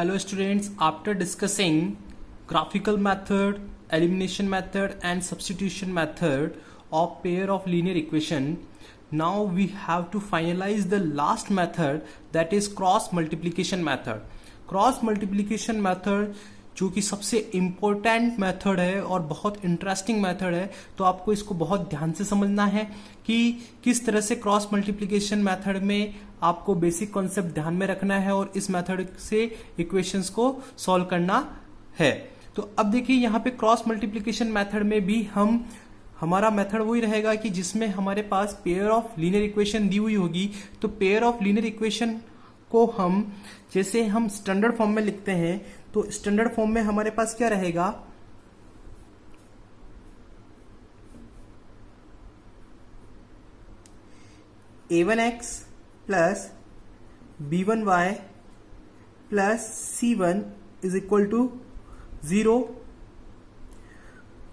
Hello students, after discussing graphical method, elimination method and substitution method of pair of linear equation, now we have to finalize the last method, that is cross multiplication method. Cross multiplication method जो कि सबसे important method है और बहुत interesting method है, तो आपको इसको बहुत ध्यान से समझना है कि किस तरह से क्रॉस मल्टीप्लिकेशन मेथड में आपको बेसिक कॉन्सेप्ट ध्यान में रखना है और इस मेथड से इक्वेशंस को सॉल्व करना है। तो अब देखिए यहाँ पे क्रॉस मल्टीप्लिकेशन मेथड में भी हमारा मेथड वही रहेगा कि जिसमें हमारे पास पेयर ऑफ लीनियर इक्वेशन दी हुई होगी। तो पेयर ऑफ लीनियर इक्वेशन को जैसे हम स्टैंडर्ड फॉर्म में लिखते हैं, तो स्टैंडर्ड फॉर्म में हमारे पास क्या रहेगा, a1x plus b1y plus c1 is equal to 0,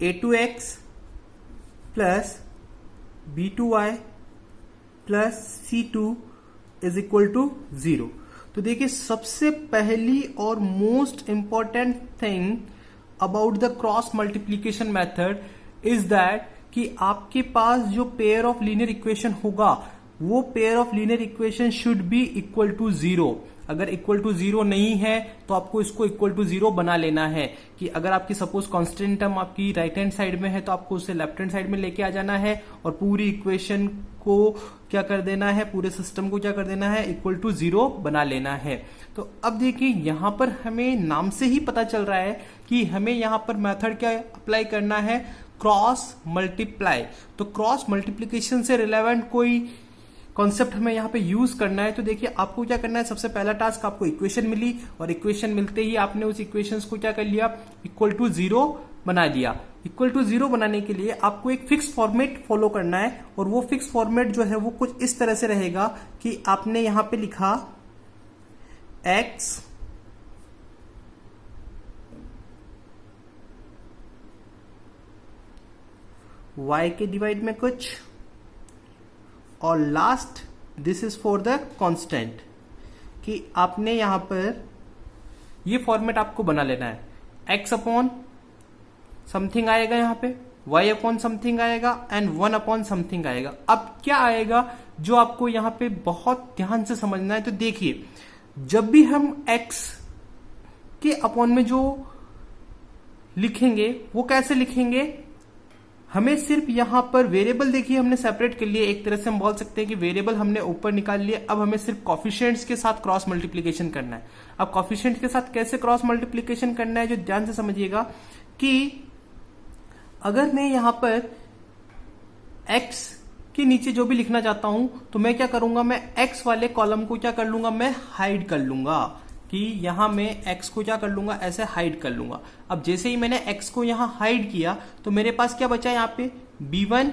a2x plus b2y plus c2 is equal to 0। तो देखिए सबसे पहली और most important thing about the cross multiplication method is that कि आपके पास जो पेयर ऑफ लीनियर इक्वेशन होगा वो pair of linear equation should be equal to 0। अगर इक्वल टू 0 नहीं है तो आपको इसको इक्वल टू 0 बना लेना है कि अगर आपकी सपोज कांस्टेंट टर्म आपकी राइट हैंड साइड में है तो आपको उसे लेफ्ट हैंड साइड में लेके आ जाना है और पूरी इक्वेशन को क्या कर देना है, पूरे सिस्टम को क्या कर देना है, इक्वल टू 0 बना लेना है। तो अब देखिए यहां पर हमें नाम से ही पता चल रहा है कि हमें यहां पर मेथड क्या अप्लाई करना है, क्रॉस मल्टीप्लाई। तो क्रॉस मल्टीप्लीकेशन से रिलेवेंट कोई कॉन्सेप्ट हमें यहाँ पे यूज करना है। तो देखिए आपको क्या करना है, सबसे पहला टास्क आपको इक्वेशन मिली और इक्वेशन मिलते ही आपने उस इक्वेशंस को क्या कर लिया, इक्वल टू 0 बना दिया। इक्वल टू 0 बनाने के लिए आपको एक फिक्स फॉर्मेट फॉलो करना है और वो फिक्स फॉर्मेट जो है वो कुछ इस तरह से रहेगा कि आपने यहां पे लिखा x y के डिवाइड में कुछ और last this is for the constant, कि आपने यहां पर ये फॉर्मेट आपको बना लेना है। x अपॉन समथिंग आएगा यहां पे, y अपॉन समथिंग आएगा एंड 1 अपॉन समथिंग आएगा। अब क्या आएगा जो आपको यहां पे बहुत ध्यान से समझना है। तो देखिए जब भी हम x के अपॉन में जो लिखेंगे वो कैसे लिखेंगे, हमें सिर्फ यहां पर वेरिएबल देखिए हमने सेपरेट कर लिए। एक तरह से हम बोल सकते हैं कि वेरिएबल हमने ऊपर निकाल लिए, अब हमें सिर्फ कोफिशिएंट्स के साथ क्रॉस मल्टीप्लिकेशन करना है। अब कोफिशिएंट के साथ कैसे क्रॉस मल्टीप्लिकेशन करना है, जो ध्यान से समझिएगा कि अगर मैं यहां पर x के नीचे जो भी लिखना चाहता हूं तो मैं क्या करूंगा, मैं x वाले कॉलम को क्या कर लूंगा, मैं हाइड कर लूंगा कि यहां मैं x को क्या कर लूंगा, ऐसे हाइड कर लूंगा। अब जैसे ही मैंने x को यहां हाइड किया तो मेरे पास क्या बचा यहां पे, b1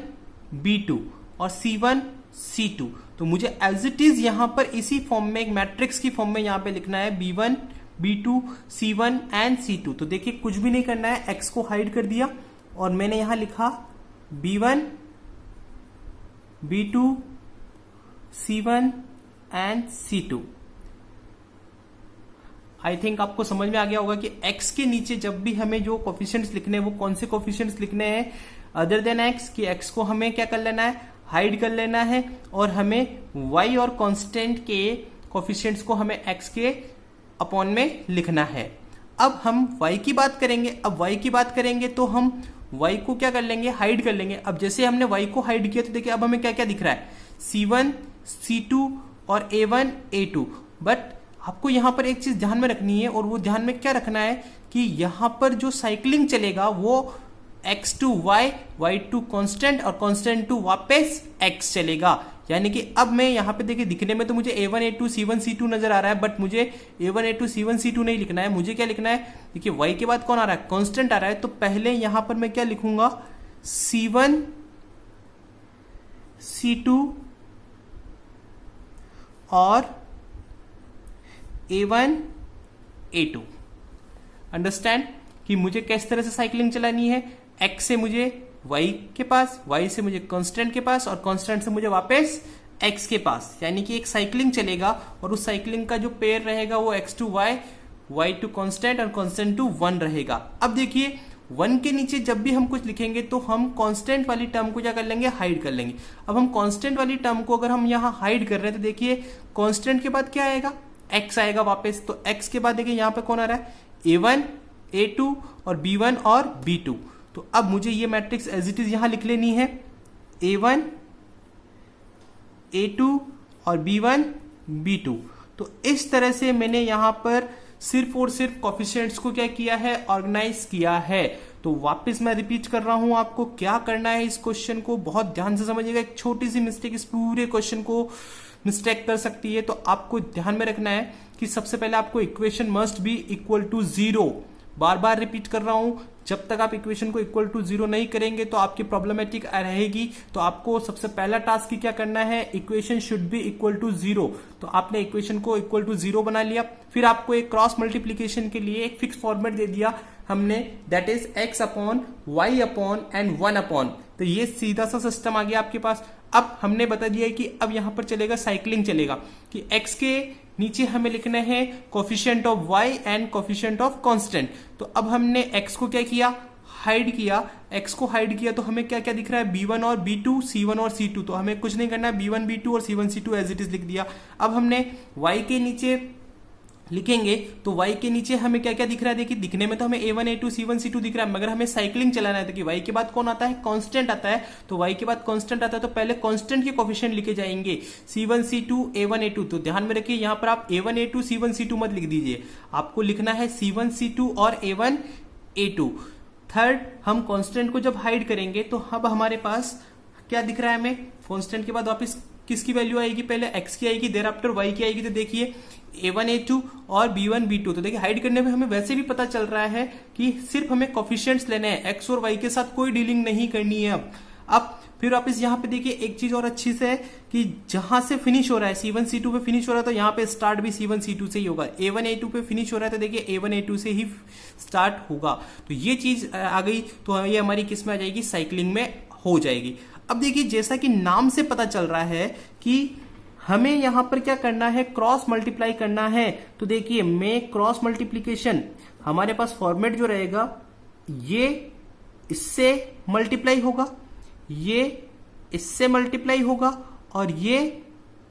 b2 और c1 c2। तो मुझे एज इट इज यहां पर इसी फॉर्म में एक मैट्रिक्स की फॉर्म में यहां पे लिखना है b1 b2 c1 and c2। तो देखिए कुछ भी नहीं करना है, x को हाइड कर दिया और मैंने यहां लिखा b1 b2 c1 and c2। I think आपको समझ में आ गया होगा कि x के नीचे जब भी हमें जो कोफिशिएंट्स लिखने हैं वो कौन से कोफिशिएंट्स लिखने हैं अदर देन x, कि x को हमें क्या कर लेना है, हाइड कर लेना है और हमें y और कांस्टेंट के कोफिशिएंट्स को हमें x के अपॉन में लिखना है। अब हम y की बात करेंगे। अब y की बात करेंगे तो हम y को क्या कर लेंगे, हाइड कर लेंगे। अब जैसे हमने y को हाइड किया तो देखिए अब हमें क्या क्या दिख रहा है, c1 c2 और a1 a2। बट आपको यहां पर एक चीज ध्यान में रखनी है और वो ध्यान में क्या रखना है कि यहां पर जो साइक्लिंग चलेगा वो x to y, y to constant और कांस्टेंट टू वापस x चलेगा। यानी कि अब मैं यहां पे देखिए दिखने में तो मुझे a1 a2 c1 c2 नजर आ रहा है, बट मुझे a1 a2 c1 c2 नहीं लिखना है। मुझे क्या लिखना है, देखिए y के बाद कौन आ रहा है, कांस्टेंट आ रहा है। तो पहले यहां पर मैं क्या लिखूंगा, c1 c2 और a1 a2। अंडरस्टैंड कि मुझे किस तरह से साइक्लिंग चलानी है, x से मुझे y के पास, y से मुझे कांस्टेंट के पास और कांस्टेंट से मुझे वापस x के पास, यानी कि एक साइक्लिंग चलेगा और उस साइक्लिंग का जो पेयर रहेगा वो x to y y2 constant और कांस्टेंट टू 1 रहेगा। अब देखिए 1 के नीचे जब भी हम कुछ लिखेंगे तो हम कांस्टेंट वाली टर्म को क्या कर लेंगे, हाइड कर लेंगे। अब हम कांस्टेंट वाली टर्म को अगर हम यहाँ हाइड कर रहे हैं तो देखिए कांस्टेंट के बाद क्या आएगा, x आएगा वापस। तो x के बाद देखिए यहाँ पे कौन आ रहा है, a1 a2 और b1 और b2। तो अब मुझे ये मैट्रिक्स एज इट इज यहां लिख लेनी है, a1 a2 और b1 b2। तो इस तरह से मैंने यहां पर सिर्फ और सिर्फ कोफिशिएंट्स को क्या किया है, ऑर्गेनाइज किया है। तो वापस मैं रिपीट कर रहा हूं, आपको क्या करना है, इस क्वेश्चन को बहुत ध्यान से समझिएगा। एक छोटी सी मिस्टेक इस पूरे क्वेश्चन को मिस्टेक कर सकती है। तो आपको ध्यान में रखना है कि सबसे पहले आपको equation must be equal to 0। बार बार रिपीट कर रहा हूं, जब तक आप इक्वेशन को इक्वल टू 0 नहीं करेंगे तो आपकी प्रॉब्लमेटिक रहेगी। तो आपको सबसे पहला टास्क क्या करना है, equation should be equal to 0। तो आपने इक्वेशन को इक्वल टू 0 बना लिया। फिर आपको एक क्रॉस मल्टीप्लीकेशन के लिए एक फिक्स फॉर्मेट दे दिया हमने, that is x upon y upon and 1 upon. तो ये सीधा सा सिस्टम आ गया आपके पास। अब हमने बता दिया कि अब यहां पर चलेगा साइक्लिंग चलेगा, कि x के नीचे हमें लिखना है coefficient of y and coefficient of constant. तो अब हमने x को क्या किया, हाइड किया। x को हाइड किया तो हमें क्या क्या दिख रहा है, b1 और b2, c1 और c2। तो हमें कुछ नहीं करना है, b1 b2 और c1 c2 as it is लिख दिया। अब हमने y के नीचे लिखेंगे तो y के नीचे हमें क्या क्या दिख रहा है, देखिए दिखने में तो हमें a1 a2 c1 c2 दिख रहा है, मगर हमें साइक्लिंग चलाना है। तो कि y के बाद कौन आता है, कांस्टेंट आता है। तो y के बाद कांस्टेंट आता है तो पहले कांस्टेंट के कोफिशिएंट लिखे जाएंगे, c1 c2 a1 a2। तो ध्यान में रखिए यहाँ पर आप a1 a2 c1 c2 मत लिख दीजिए, आपको लिखना है c1 c2 और a1 a2। थर्ड, हम कांस्टेंट को जब हाइड करेंगे तो अब हमारे पास क्या दिख रहा है, हमें कांस्टेंट के बाद वापस किसकी वैल्यू आएगी, पहले x की आएगी, देयर आफ्टर y की आएगी। तो देखिए a1 a2 और b1 b2। तो देखिए हाइड करने में हमें वैसे भी पता चल रहा है कि सिर्फ हमें कोफिशिएंट्स लेने हैं, x और y के साथ कोई डीलिंग नहीं करनी है। अब फिर वापस यहाँ पे देखिए एक चीज और अच्छी से है कि जहां से फिनिश हो रहा है c1 c2 पे फिनिश हो रहा है, तो यहाँ पे स्टार्ट भी c1 c2 से ही होगा। a1 a2 पे फिनिश हो रहा है तो देखिए a1 a2 से ही स्टार्ट होगा। तो ये चीज आ गई, तो ये हमारी किस में आ जाएगी, साइक्लिंग में हो जाएगी। अब देखिए जैसा कि नाम से पता चल रहा है कि हमें यहां पर क्या करना है, क्रॉस मल्टीप्लाई करना है। तो देखिए मैं क्रॉस मल्टीप्लीकेशन, हमारे पास फॉर्मेट जो रहेगा, ये इससे मल्टीप्लाई होगा, ये इससे मल्टीप्लाई होगा और ये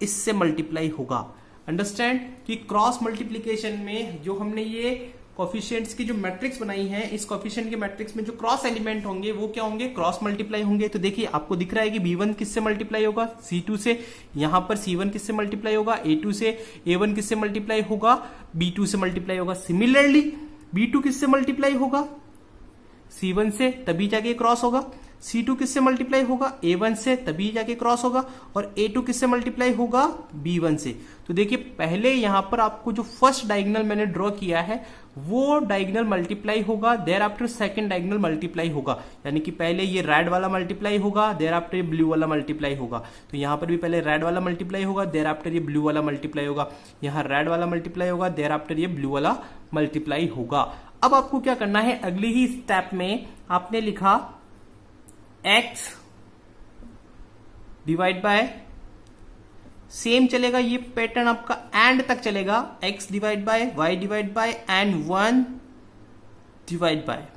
इससे मल्टीप्लाई होगा। अंडरस्टैंड कि क्रॉस मल्टीप्लीकेशन में जो हमने ये कोफिशिएंट्स की जो मैट्रिक्स बनाई है, इस कोफिशिएंट के मैट्रिक्स में जो क्रॉस एलिमेंट होंगे वो क्या होंगे, क्रॉस मल्टीप्लाई होंगे। तो देखिए आपको दिख रहा है कि b1 किससे मल्टीप्लाई होगा, c2 से। यहां पर c1 किससे मल्टीप्लाई होगा, a2 से। a1 किससे मल्टीप्लाई होगा, b2 से मल्टीप्लाई होगा। सिमिलरली b2 किससे मल्टीप्लाई होगा, c1 से, तभी जाके क्रॉस होगा। c2 किससे मल्टीप्लाई होगा, a1 से, तभी जाके क्रॉस होगा। और a2 किससे मल्टीप्लाई होगा, b1 से। तो देखिए पहले यहां पर आपको जो फर्स्ट डायगोनल मैंने ड्रॉ किया है वो डायगोनल मल्टीप्लाई होगा, thereafter second diagonal multiply होगा। यानी कि पहले ये रेड वाला मल्टीप्लाई होगा, देयर आफ्टर ये ब्लू वाला मल्टीप्लाई होगा। तो यहां पर भी पहले रेड वाला मल्टीप्लाई होगा, देयर आफ्टर ये ब्लू वाला मल्टीप्लाई होगा। यहां रेड वाला मल्टीप्लाई होगा, देयर आफ्टर ये ब्लू वाला मल्टीप्लाई होगा। अब आपको क्या करना है, अगले ही स्टेप में आपने लिखा x डिवाइड बाय, सेम चलेगा ये पैटर्न आपका एंड तक चलेगा, x divide by y divide by and 1 divide bye,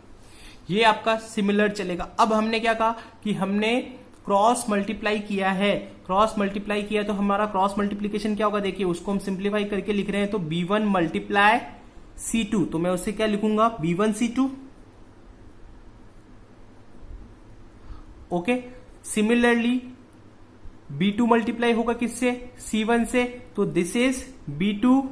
ये आपका सिमिलर चलेगा। अब हमने क्या कहा कि हमने क्रॉस मल्टीप्लाई किया है, क्रॉस मल्टीप्लाई किया तो हमारा क्रॉस मल्टीप्लीकेशन क्या होगा, देखिए उसको हम सिंप्लीफाई करके लिख रहे हैं। तो b1 मल्टीप्लाई c2, तो मैं उससे क्या लिखूंगा, b1 c2। Okay, similarly b2 multiply होगा किससे, c1 से। तो दिस इज b2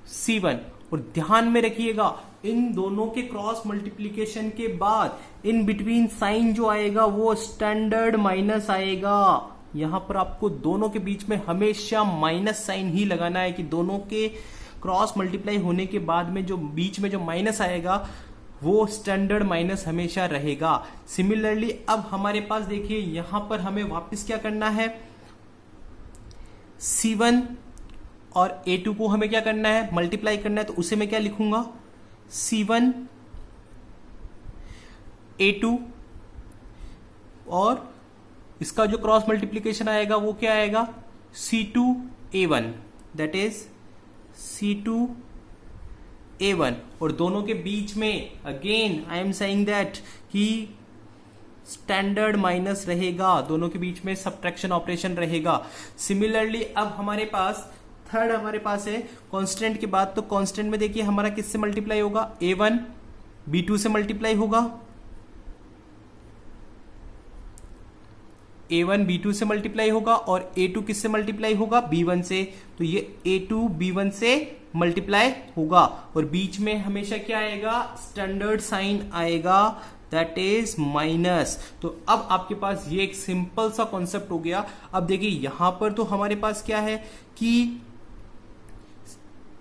c1। और ध्यान में रखिएगा इन दोनों के क्रॉस मल्टीप्लीकेशन के बाद इन बिटवीन साइन जो आएगा वो स्टैंडर्ड माइनस आएगा। यहां पर आपको दोनों के बीच में हमेशा माइनस साइन ही लगाना है, कि दोनों के क्रॉस मल्टीप्लाई होने के बाद में जो बीच में जो माइनस आएगा वो स्टैंडर्ड माइनस हमेशा रहेगा। सिमिलरली अब हमारे पास देखिए यहां पर हमें वापस क्या करना है, c1 और a2 को हमें क्या करना है, मल्टीप्लाई करना है। तो उसे मैं क्या लिखूंगा, c1 a2, और इसका जो क्रॉस मल्टीप्लीकेशन आएगा वो क्या आएगा, c2 a1, that is C2A1 और दोनों के बीच में again I am saying that कि स्टैंडर्ड माइनस रहेगा, दोनों के बीच में सब्ट्रैक्शन ऑपरेशन रहेगा। सिमिलरली अब हमारे पास थर्ड हमारे पास है कांस्टेंट के बाद, तो कांस्टेंट में देखिए हमारा किससे मल्टीप्लाई होगा, A1 B2 से मल्टीप्लाई होगा, A1 B2 से मल्टीप्लाई होगा और A2 किससे मल्टीप्लाई होगा, B1 से। तो ये A2 B1 से मल्टीप्लाई होगा और बीच में हमेशा क्या आएगा, स्टैंडर्ड साइन आएगा, दैट इज माइनस। तो अब आपके पास ये एक सिंपल सा कॉन्सेप्ट हो गया। अब देखिए यहां पर तो हमारे पास क्या है कि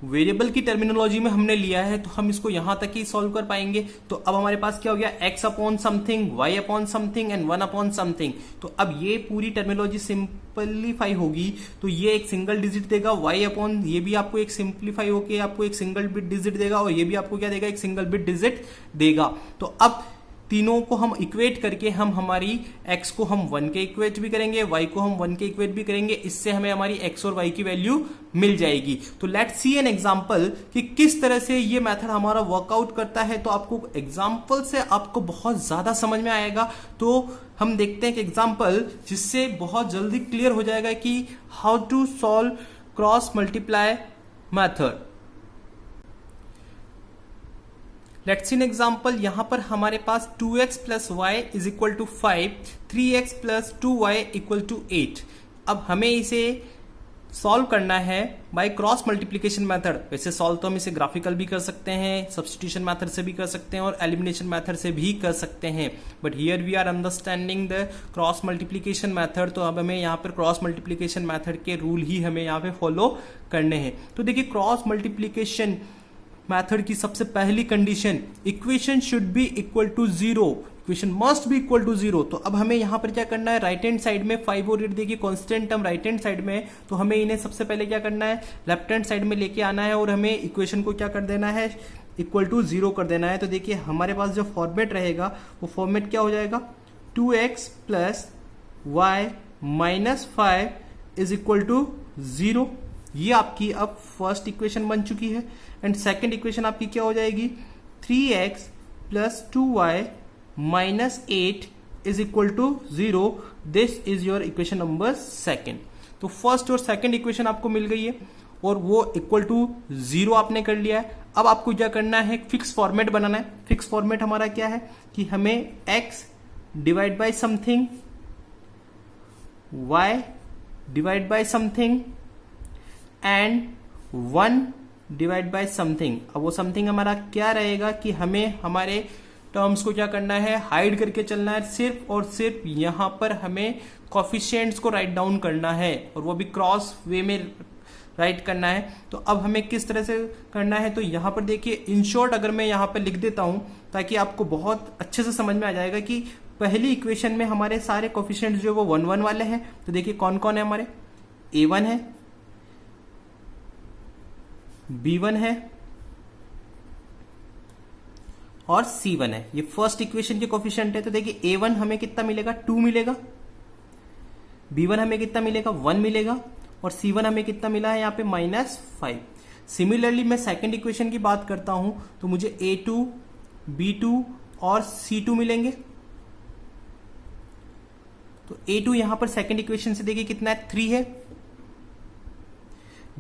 वेरिएबल की टर्मिनोलॉजी में हमने लिया है, तो हम इसको यहां तक ही सॉल्व कर पाएंगे। तो अब हमारे पास क्या हो गया, x upon something, y upon something and 1 upon something. तो अब ये पूरी टर्मिनोलॉजी सिंपलीफाई होगी, तो ये एक सिंगल डिजिट देगा, y अपॉन ये भी आपको एक सिंपलीफाई होके आपको एक सिंगल बिट डिजिट देगा और ये भी आपको क्या देगा, एक सिंगल बिट डिजिट देगा। तो अब तीनों को हम इक्वेट करके हम हमारी x को हम 1 के इक्वेट भी करेंगे, y को हम 1 के इक्वेट भी करेंगे, इससे हमें हमारी x और y की वैल्यू मिल जाएगी। तो लेट्स सी एन एग्जांपल कि किस तरह से ये मेथड हमारा वर्कआउट करता है। तो आपको एग्जांपल से आपको बहुत ज्यादा समझ में आएगा। तो हम देखते हैं कि एग्जांपल जिससे बहुत जल्दी क्लियर हो जाएगा कि how to solve cross multiply method. Let's see an example, यहां पर हमारे पास 2x plus y is equal to 5, 3x plus 2y equal to 8। अब हमें इसे सॉल्व करना है बाय क्रॉस मल्टीप्लीकेशन मेथड। वैसे सॉल्व तो हम इसे ग्राफिकल भी कर सकते हैं, सब्स्टिट्यूशन मेथड से भी कर सकते हैं और एलिमिनेशन मेथड से भी कर सकते हैं, but here we are understanding the cross multiplication method. तो अब हमें यहाँ पर क्रॉस मल्टीप्लीकेशन मेथड के रूल ही हमें यहाँ पे फॉलो करने हैं। तो देखिए क्रॉस मल्टीप्लीकेशन मेथड की सबसे पहली condition, equation should be equal to 0, equation must be equal to 0। तो अब हमें यहां पर क्या करना है, राइट हैंड साइड में 5 और 8 देखिए constant term right hand side में, तो हमें इन्हें सबसे पहले क्या करना है, लेफ्ट हैंड साइड में लेके आना है और हमें इक्वेशन को क्या कर देना है, इक्वल टू 0 कर देना है। तो देखिए हमारे पास जो फॉर्मेट रहेगा वो फॉर्मेट क्या हो जाएगा, 2x plus y minus 5 is equal to 0। ये आपकी अब फर्स्ट इक्वेशन बन चुकी है। एंड सेकेंड इक्वेशन आपकी क्या हो जाएगी, 3x plus 2y minus 8 is equal to 0। This is your equation number second. तो फर्स्ट और सेकेंड इक्वेशन आपको मिल गई है और वो इक्वल टू 0 आपने कर लिया है। अब आपको क्या करना है, फिक्स फॉर्मेट बनाना है। फिक्स फॉर्मेट हमारा क्या है कि हमें x divide bye something, y divide bye something and 1 divide bye something. अब वो समथिंग हमारा क्या रहेगा कि हमें हमारे टर्म्स को क्या करना है, हाइड करके चलना है। सिर्फ और सिर्फ यहां पर हमें कोफिशिएंट्स को राइट डाउन करना है और वो भी क्रॉस वे में राइट करना है। तो अब हमें किस तरह से करना है, तो यहां पर देखिए इन शॉर्ट अगर मैं यहां पर लिख देता हूं ताकि आपको बहुत अच्छे से समझ में आ जाएगा कि पहली इक्वेशन में हमारे सारे कोफिशिएंट्स जो वो 1 1 वाले हैं। तो देखिए कौन कौन है, हमारे A1 है, B1 है और C1 है। ये फर्स्ट इक्वेशन के कोफिशिएंट है। तो देखिए A1 हमें कितना मिलेगा, 2 मिलेगा, B1 हमें कितना मिलेगा, 1 मिलेगा और C1 हमें कितना मिला है यहाँ पे -5। सिमिलरली मैं सेकंड इक्वेशन की बात करता हूं तो मुझे A2, B2 और C2 मिलेंगे। तो A2 यहां पर सेकंड इक्वेशन से देखिए कितना है, 3 है,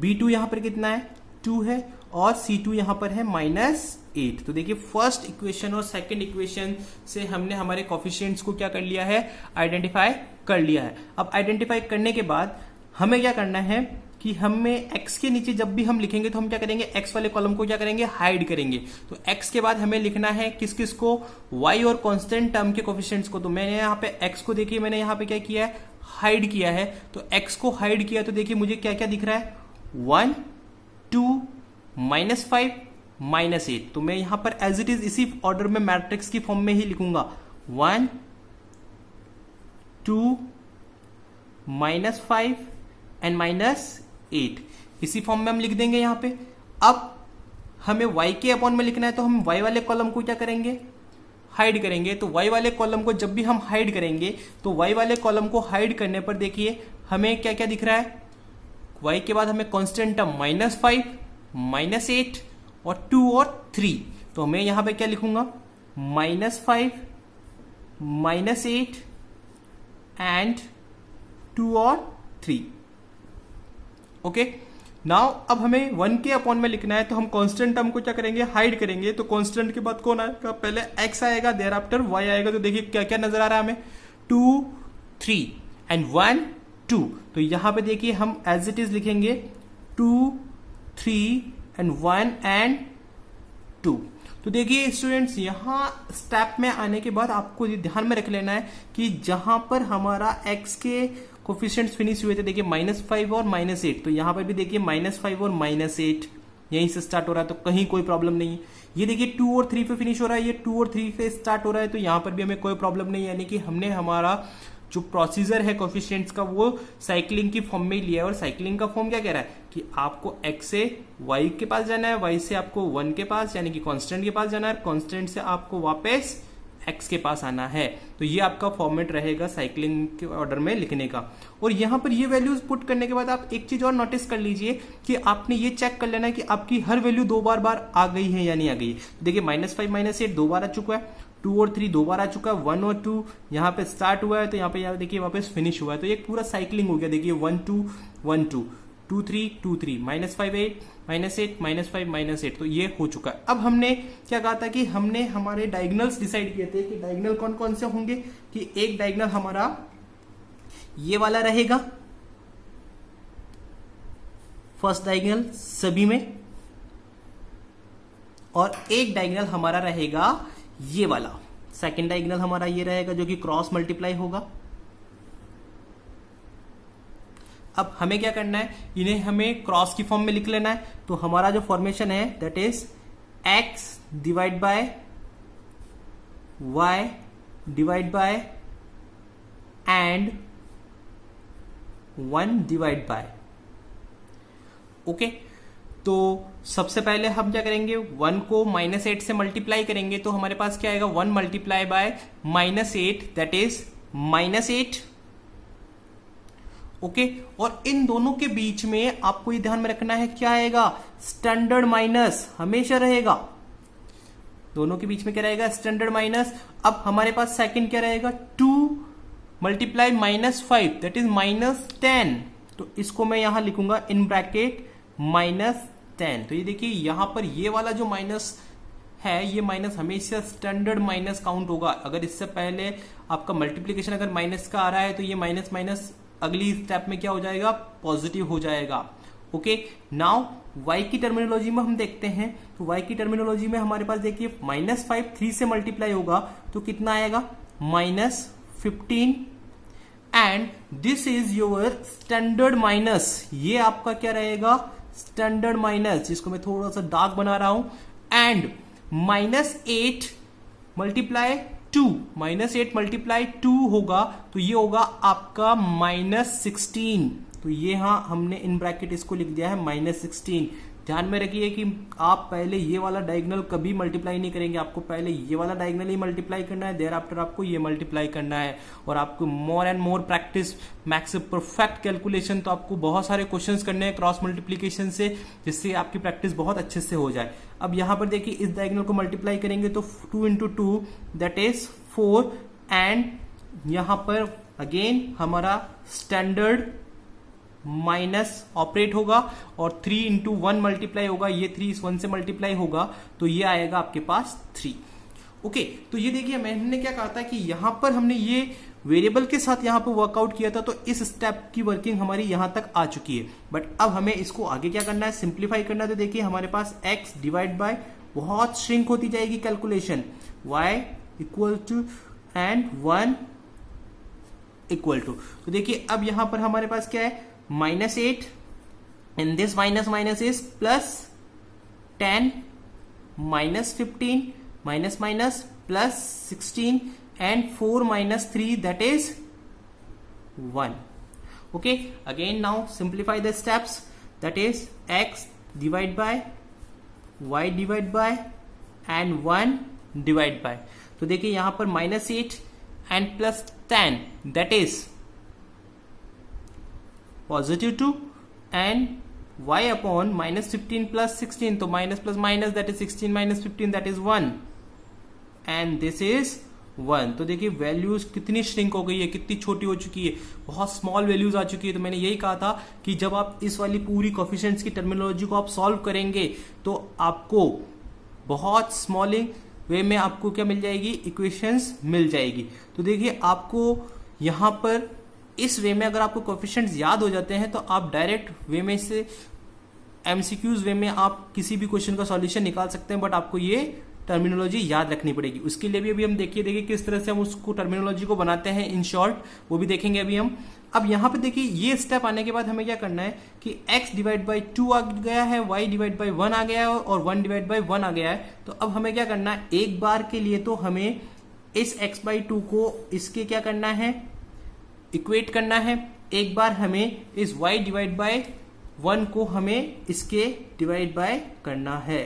B2 यहां पर कितना है, 2 है और C2 यहां पर है -8। तो देखिए फर्स्ट इक्वेशन और सेकंड इक्वेशन से हमने हमारे कोफिशिएंट्स को क्या कर लिया है, आइडेंटिफाई कर लिया है। अब आइडेंटिफाई करने के बाद हमें क्या करना है कि हमें x के नीचे जब भी हम लिखेंगे तो हम क्या करेंगे, x वाले कॉलम को क्या करेंगे, हाइड करेंगे। तो x के बाद हमें लिखना है किस किस को, y और कांस्टेंट टर्म के कोफिशिएंट्स को। तो मैंने यहाँ पे x को देखिए मैंने यहाँ पे क्या किया है, हाइड किया है। तो x को हाइड किया तो देखिए मुझे क्या क्या दिख रहा है, 1 2 -5 -8। तो मैं यहां पर एज इट इज इसी ऑर्डर में मैट्रिक्स की फॉर्म में ही लिखूंगा, 1 2 -5 एंड -8 इसी फॉर्म में हम लिख देंगे यहां पे। अब हमें y के अपॉन में लिखना है तो हम y वाले कॉलम को क्या करेंगे, हाइड करेंगे। तो y वाले कॉलम को जब भी हम हाइड करेंगे तो y वाले कॉलम को हाइड करने पर देखिए हमें क्या क्या दिख रहा है, y के बाद हमें कांस्टेंट टर्म -5 -8 और 2 और 3। तो मैं यहां पे क्या लिखूंगा, -5 -8 एंड 2 और 3। ओके, नाउ अब हमें 1 के अपॉन में लिखना है, तो हम कांस्टेंट टर्म को क्या करेंगे, हाइड करेंगे। तो कांस्टेंट के बाद कौन आएगा, पहले x आएगा, देयर आफ्टर y आएगा। तो देखिए क्या क्या नजर आ रहा है हमें, 2 3 एंड 1 2। तो यहां पे देखिए हम एज इट इज लिखेंगे 2 3 एंड 1 एंड 2। तो देखिए स्टूडेंट्स, यहां स्टेप में आने के बाद आपको ये ध्यान में रख लेना है कि जहां पर हमारा x के कोफिशिएंट्स फिनिश हुए थे, देखिए -5 और -8, तो यहां पर भी देखिए -5 और -8 यहीं से स्टार्ट हो रहा है, तो कहीं कोई प्रॉब्लम नहीं है। ये देखिए 2 और 3 पे फिनिश हो रहा है, ये 2 और 3 पे स्टार्ट हो रहा है, तो यहां पर भी हमें कोई प्रॉब्लम नहीं है। यानी कि हमने हमारा जो प्रोसीजर है कोफिशिएंट्स का वो साइक्लिंग की फॉर्म में लिया है। और साइक्लिंग का फॉर्म क्या कह रहा है कि आपको x से y के पास जाना है, y से आपको 1 के पास यानी कि कांस्टेंट के पास जाना है, कांस्टेंट से आपको वापस x के पास आना है। तो ये आपका फॉर्मेट रहेगा साइक्लिंग के ऑर्डर में लिखने का। और यहां पर ये वैल्यूज पुट करने के बाद आप एक चीज और नोटिस कर लीजिए कि आपने ये चेक कर लेना है कि आपकी हर वैल्यू 2 बार आ गई है या नहीं आ गई। देखिए -5 -8 2 बार आ चुका है, 2 और 3 2 बार आ चुका है, 1 और 2 यहाँ पे स्टार्ट हुआ है, तो यहाँ पे देखिए वापस फिनिश हुआ है। तो ये पूरा साइक्लिंग हो गया। देखिए 1 2 1 2 2 3 2 3 -5 8 -8 -5 -8, तो ये हो चुका है। अब हमने क्या कहा था कि हमने हमारे डायगोनल्स डिसाइड किए थे कि डायगोनल कौन कौन से होंगे, कि एक डायगोनल हमारा ये वाला रहेगा, फर्स्ट डायगोनल सभी में, और एक डायगोनल हमारा रहेगा ये वाला, सेकंड डायगोनल हमारा ये रहेगा जो कि क्रॉस मल्टीप्लाई होगा। अब हमें क्या करना है, इन्हें हमें क्रॉस की फॉर्म में लिख लेना है। तो हमारा जो फॉर्मेशन है that is x divide by y divide by and 1 divide bye. Okay, तो सबसे पहले हम क्या करेंगे, 1 को -8 से मल्टीप्लाई करेंगे, तो हमारे पास क्या आएगा, 1 multiply by -8 that is -8। Okay, और इन दोनों के बीच में आपको ये ध्यान में रखना है क्या आएगा, स्टैंडर्ड माइनस हमेशा रहेगा। दोनों के बीच में क्या रहेगा, स्टैंडर्ड माइनस। अब हमारे पास सेकंड क्या रहेगा, 2 मल्टीप्लाई -5 दैट इज -10। तो इसको मैं यहां लिखूंगा इन ब्रैकेट -10। तो ये देखिए यहां पर ये वाला जो माइनस है, ये माइनस हमेशा स्टैंडर्ड माइनस काउंट होगा। अगर इससे पहले आपका मल्टीप्लीकेशन अगर माइनस का आ रहा है, तो ये माइनस माइनस अगली स्टेप में क्या हो जाएगा, पॉजिटिव हो जाएगा। ओके, नाउ y की टर्मिनोलॉजी में हम देखते हैं। तो y की टर्मिनोलॉजी में हमारे पास देखिए -5 3 से मल्टीप्लाई होगा, तो कितना आएगा, -15 and this is your standard minus. ये आपका क्या रहेगा, स्टैंडर्ड माइनस, जिसको मैं थोड़ा सा डार्क बना रहा हूं। एंड -8 मल्टीप्लाई 2, -8 मल्टीप्लाई 2 होगा, तो ये होगा आपका -16। तो ये हाँ हमने इन ब्रैकेट इसको लिख दिया है -16। ध्यान में रखिए कि आप पहले ये वाला डायगोनल कभी मल्टीप्लाई नहीं करेंगे, आपको पहले ये वाला डायगोनल ही मल्टीप्लाई करना है, देयर आफ्टर आपको ये मल्टीप्लाई करना है। और आपको more and more practice max perfect calculation, तो आपको बहुत सारे क्वेश्चंस करने हैं क्रॉस मल्टीप्लीकेशन से, जिससे आपकी प्रैक्टिस बहुत अच्छे से हो जाए। अब यहां पर देखिए इस डायगोनल को मल्टीप्लाई करेंगे तो 2 × 2 दैट इज 4 एंड यहां पर अगेन हमारा स्टैंडर्ड माइनस ऑपरेट होगा और 3 × 1 मल्टीप्लाई होगा, ये 3 इस 1 से मल्टीप्लाई होगा, तो ये आएगा आपके पास 3। ओके, तो ये देखिए मैंने क्या कहा था कि यहां पर हमने ये वेरिएबल के साथ यहां पर वर्कआउट किया था, तो इस स्टेप की वर्किंग हमारी यहां तक आ चुकी है। बट अब हमें इसको आगे क्या करना है, सिंप्लीफाई करना है। तो देखिए हमारे पास x डिवाइड बाय बहुत श्रिंक होती जाएगी calculation, y equal to and 1 equal to. तो देखिए अब यहां पर हमारे पास क्या है, -8 and this minus is +10 -15 minus plus 16 and 4 minus 3 that is 1. Okay, again now simplify the steps, that is x divide by y divide by and 1 divide by. तो देखिए यहां पर -8 and +10 that is +2 and y upon -15 plus 16, तो minus plus minus that is 16 minus 15 that is 1 and this is 1। तो देखिए values कितनी shrink हो गई है, कितनी छोटी हो चुकी है, बहुत स्मॉल वैल्यूज आ चुकी है। तो मैंने यही कहा था कि जब आप इस वाली पूरी कोफिशिएंट्स की टर्मिनोलॉजी को आप सॉल्व करेंगे तो आपको बहुत स्मॉलिंग वे में आपको क्या मिल जाएगी, इक्वेशंस मिल जाएगी। तो देखिए आपको यहां पर इस वे में अगर आपको कोफिशिएंट्स याद हो जाते हैं तो आप डायरेक्ट वे में से एमसीक्यूज वे में आप किसी भी क्वेश्चन का सॉल्यूशन निकाल सकते हैं, बट आपको ये टर्मिनोलॉजी याद रखनी पड़ेगी। उसके लिए भी अभी हम देखिए किस तरह से हम उसको टर्मिनोलॉजी को बनाते हैं इन शॉर्ट, वो भी देखेंगे अभी हम। अब यहां पे देखिए ये स्टेप आने के बाद हमें क्या करना है कि x डिवाइड बाई 2 आ गया है, y डिवाइड बाई 1 आ गया है और 1 डिवाइड बाई 1 आ गया है। तो अब हमें क्या करना है, एक बार के लिए तो हमें इस x बाई 2 को इसके क्या करना है, इक्वेट करना है। एक बार हमें इस y डिवाइड बाय 1 को हमें इसके डिवाइड बाय करना है।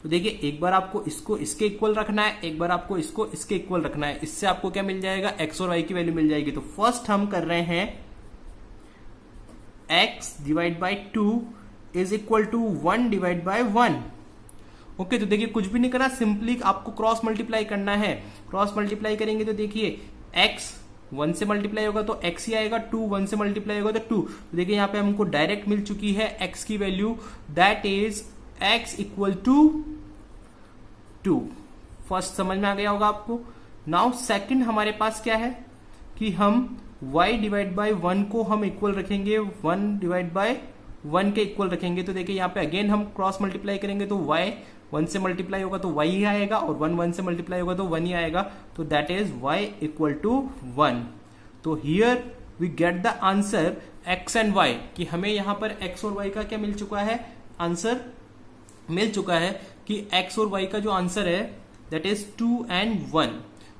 तो देखिए एक बार आपको इसको इसके इक्वल रखना है, एक बार आपको इसको इसके इक्वल रखना है। इससे आपको क्या मिल जाएगा, x और y की वैल्यू मिल जाएगी। तो फर्स्ट हम कर रहे हैं x divide by 2 is equal to 1 divide by 1। Okay, तो देखिए कुछ भी नहीं करना, सिंपली आपको क्रॉस मल्टीप्लाई करना है। क्रॉस मल्टीप्लाई करेंगे तो देखिए x 1 से मल्टीप्लाई होगा तो x ही आएगा, 2 1 से मल्टीप्लाई होगा तो 2। तो देखिए यहाँ पे हमको डायरेक्ट मिल चुकी है x की value, that is x equal to 2। First समझ में आ गया होगा आपको। नाउ सेकंड हमारे पास क्या है कि हम y डिवाइड बाय 1 को हम इक्वल रखेंगे 1 डिवाइड बाय 1 के इक्वल रखेंगे। तो देखिए यहाँ पे अगेन हम क्रॉस मल्टीप्लाई करेंगे तो y 1 से मल्टीप्लाई होगा तो y ही आएगा और 1 1 से मल्टीप्लाई होगा तो 1 ही आएगा। तो that is y equal to 1। तो here we get the answer x and y, कि हमें यहां पर x और y का क्या मिल चुका है, आंसर मिल चुका है कि x और y का जो आंसर है दैट इज 2 एंड 1।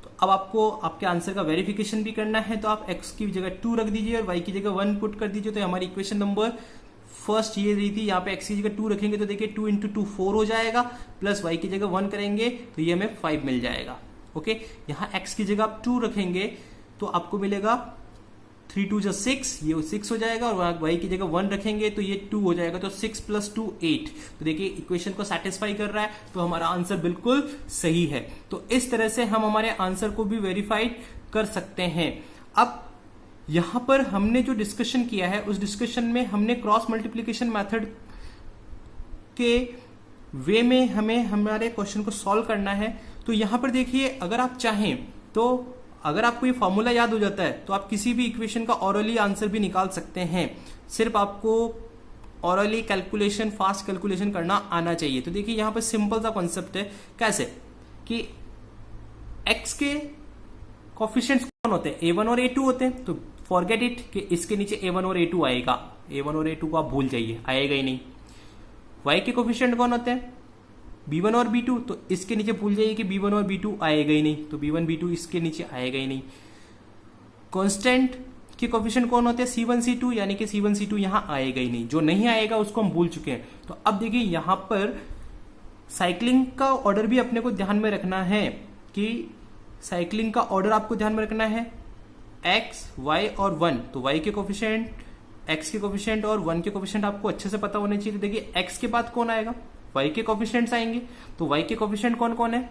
तो अब आपको आपके आंसर का वेरिफिकेशन भी करना है, तो आप x की जगह 2 रख दीजिए और y की जगह 1 पुट कर दीजिए। तो हमारी इक्वेशन नंबर फर्स्ट ये रही थी, यहाँ पे x की जगह 2 रखेंगे तो देखिए 2 इंटू 2 4 हो जाएगा, प्लस y की जगह 1 करेंगे तो ये हमें 5 मिल जाएगा। ओके, यहाँ x की जगह आप 2 रखेंगे तो आपको मिलेगा 3 2 6, ये 6 हो जाएगा, और y की जगह 1 रखेंगे तो ये 2 हो जाएगा। तो 6 प्लस 2 8। तो देखिए इक्वेशन को सेटिस्फाई कर रहा है, तो हमारा आंसर बिल्कुल सही है। तो इस तरह से हम हमारे आंसर को भी वेरीफाइड कर सकते हैं। अब यहां पर हमने जो डिस्कशन किया है उस डिस्कशन में हमने क्रॉस मल्टीप्लीकेशन मेथड के वे में हमें हमारे क्वेश्चन को सॉल्व करना है। तो यहां पर देखिए अगर आप चाहें तो अगर आपको ये फॉर्मूला याद हो जाता है तो आप किसी भी इक्वेशन का ऑरली आंसर भी निकाल सकते हैं। सिर्फ आपको ऑरली कैलकुलेशन, फास्ट कैलकुलेशन करना आना चाहिए। तो देखिए यहां पर सिंपल सा कॉन्सेप्ट है, कैसे कि x के कोफिशिएंट्स कौन होते हैं, a1 और a2 होते हैं। तो फॉरगेट इट कि इसके नीचे a1 और a2 आएगा, a1 और a2 को आप भूल जाइए, आएगा ही नहीं। y के कोफिशिएंट कौन होते हैं, b1 और b2, तो इसके नीचे भूल जाइए कि b1 और b2 आएगा ही नहीं, तो b1 b2 इसके नीचे आएगा ही नहीं। कांस्टेंट के कोफिशिएंट कौन होते हैं, c1 c2, यानी कि c1 c2 यहां आएगा ही नहीं, जो नहीं आएगा उसको हम भूल चुके हैं। तो अब देखिए यहां पर साइक्लिंग का ऑर्डर भी अपने को ध्यान में रखना है, कि साइक्लिंग का ऑर्डर आपको ध्यान में रखना है x, y और 1। तो y के कोफिशिएंट, x के कोफिशिएंट और 1 के कोफिशिएंट आपको अच्छे से पता होने चाहिए। तो देखिए x के बाद कौन आएगा, y के कोफिशिएंट्स आएंगे। तो y के कोफिशिएंट कौन कौन है,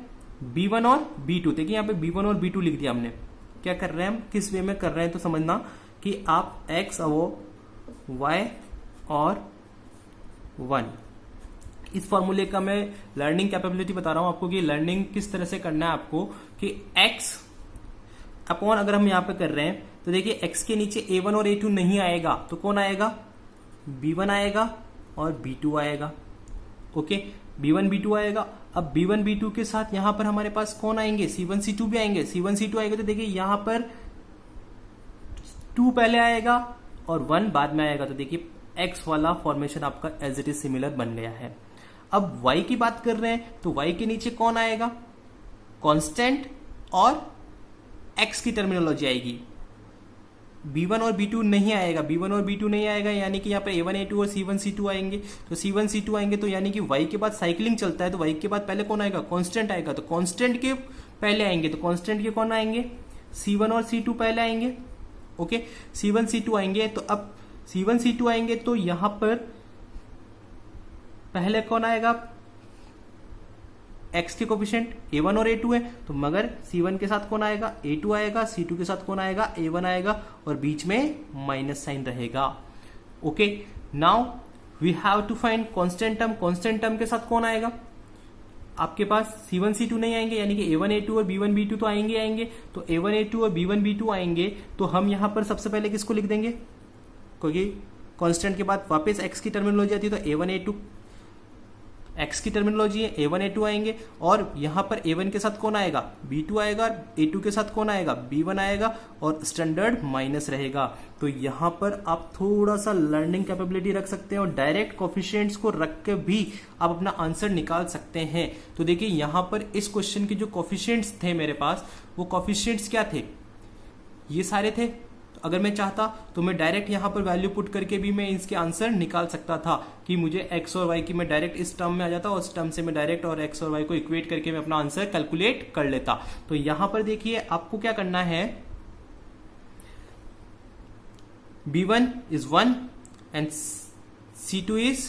b1 और b2। देखिए यहाँ पे b1 और b2 लिख दिया हमने। क्या कर रहे हैं हम, किस वे में कर रहे हैं, तो समझना कि आप x और y और 1, इस फॉर्मूले का मैं लर्निंग कैपेबिलिटी बता रहा हूं आपको कि लर्निंग किस तरह से करना है आपको, कि x अपॉन अगर हम यहां पे कर रहे हैं तो देखिए x के नीचे a1 और a2 नहीं आएगा तो कौन आएगा, b1 आएगा और b2 आएगा। ओके, b1 b2 आएगा। अब b1 b2 के साथ यहां पर हमारे पास कौन आएंगे, c1 c2 भी आएंगे। c1 c2 आएगा तो देखिए यहां पर 2 पहले आएगा और 1 बाद में आएगा। तो देखिए x वाला फॉर्मेशन आपका एज इट इज सिमिलर बन गया है। अब y की बात कर रहे हैं तो y के नीचे कौन आएगा, कांस्टेंट और x की टर्मिनोलॉजी आएगी। b1 और b2 नहीं आएगा, b1 और b2 नहीं आएगा, यानी कि यहाँ पे a1 a2 और c1 c2 आएंगे। तो c1 c2 आएंगे तो यानी कि y के बाद साइक्लिंग चलता है, तो y के बाद पहले कौन आएगा, कांस्टेंट आएगा। तो कांस्टेंट के पहले आएंगे, तो कांस्टेंट के कौन आएंगे, c1 और c2 पहले आएंगे। ओके, c1 c2 आएंगे। तो अब c1 c2 आएंगे तो यहां पर पहले कौन आएगा, x के कोफिशिएंट a1 और a2 है, तो मगर c1 के साथ कौन आएगा, a2 आएगा, c2 के साथ कौन आएगा, a1 आएगा, और बीच में माइनस साइन रहेगा। Okay, now we have to find constant term. Constant term के साथ कौन आएगा, आपके पास c1 c2 नहीं आएंगे, यानी कि a1 a2 और b1 b2 तो आएंगे। तो a1 a2 और b1 b2 आएंगे, तो हम यहां पर सबसे पहले किसको लिख देंगे, क्योंकि कांस्टेंट के बाद वापस x की टर्मिनोलॉजी आती है, तो a1 a2 x की टर्मिनोलॉजी है, a1 a2 आएंगे, और यहां पर a1 के साथ कौन आएगा, b2 आएगा, a2 के साथ कौन आएगा, b1 आएगा, और स्टैंडर्ड माइनस रहेगा। तो यहां पर आप थोड़ा सा लर्निंग कैपेबिलिटी रख सकते हैं और डायरेक्ट कोफिशिएंट्स को रख के भी आप अपना आंसर निकाल सकते हैं। तो देखिए यहां पर इस क्वेश्चन के जो कोफिशिएंट्स थे मेरे पास, वो कोफिशिएंट्स क्या थे, ये सारे थे। अगर मैं चाहता तो मैं डायरेक्ट यहां पर वैल्यू पुट करके भी मैं इसके आंसर निकाल सकता था, कि मुझे x और y की मैं डायरेक्ट इस टर्म में आ जाता और उस टर्म से मैं डायरेक्ट और x और y को इक्वेट करके मैं अपना आंसर कैलकुलेट कर लेता। तो यहां पर देखिए आपको क्या करना है, b1 is 1 and c2 is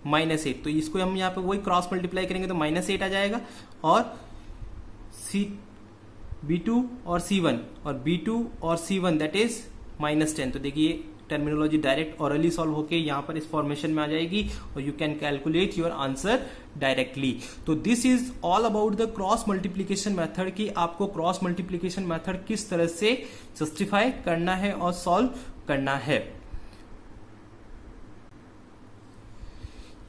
-8, तो इसको हम यहां पे वही क्रॉस मल्टीप्लाई करेंगे तो -8 आ जाएगा, और b2 और c1 और b2 और c1 दैट इज -10। तो देखिए टर्मिनोलॉजी डायरेक्ट ऑरली सॉल्व होके यहां पर इस फॉर्मेशन में आ जाएगी और you can calculate your answer directly. तो this is all about the cross multiplication method, कि आपको क्रॉस मल्टीप्लीकेशन मेथड किस तरह से जस्टिफाई करना है और सॉल्व करना है।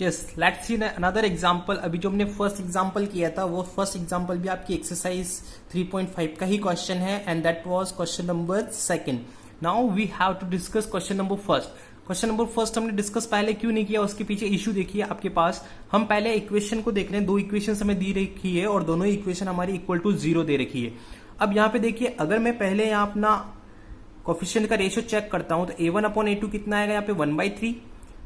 Yes, let's see another example. अभी जो हमने फर्स्ट एग्जांपल किया था वो फर्स्ट एग्जांपल भी आपकी एक्सरसाइज 3.5 का ही क्वेश्चन है, and that was question number 2। Now we have to discuss question number 1। Question number 1 हमने डिस्कस पहले क्यों नहीं किया, उसके पीछे इश्यू देखिए आपके पास। हम पहले इक्वेशन को देख रहे हैं, दो इक्वेशन हमें दी रखी है और दोनों इक्वेशन हमारी इक्वल टू 0 दे रखी है। अब यहाँ पे देखिए, अगर मैं पहले यहाँ अपना कोफिशिएंट का रेशियो चेक करता हूं तो a1/a2 कितना आएगा, यहाँ पे 1/3,